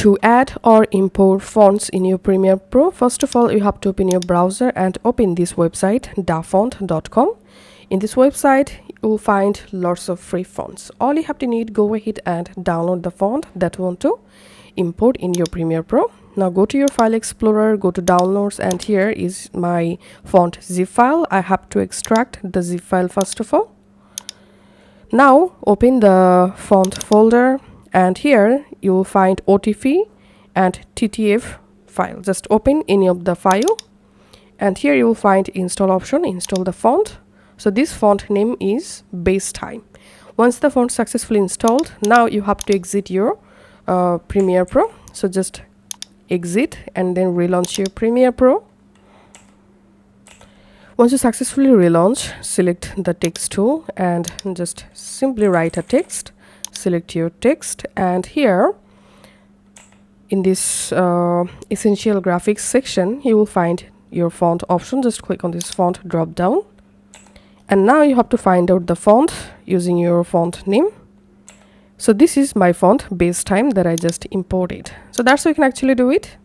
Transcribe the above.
To add or import fonts in your Premiere Pro, first of all, you have to open your browser and open this website, dafont.com. In this website, you will find lots of free fonts. All you have to need, go ahead and download the font that you want to import in your Premiere Pro. Now go to your file explorer, go to downloads, and here is my font zip file. I have to extract the zip file first of all. Now open the font folder, and here you will find OTF and TTF file. Just open any of the file, and here you will find install option, install the font. So this font name is base time. Once the font successfully installed, now you have to exit your Premiere Pro. So just exit and then relaunch your Premiere Pro. Once you successfully relaunch, select the text tool and just simply write a text. Select your text, and here in this essential graphics section, you will find your font option. Just click on this font drop down, and now you have to find out the font using your font name. So this is my font base time that I just imported. So that's how you can actually do it.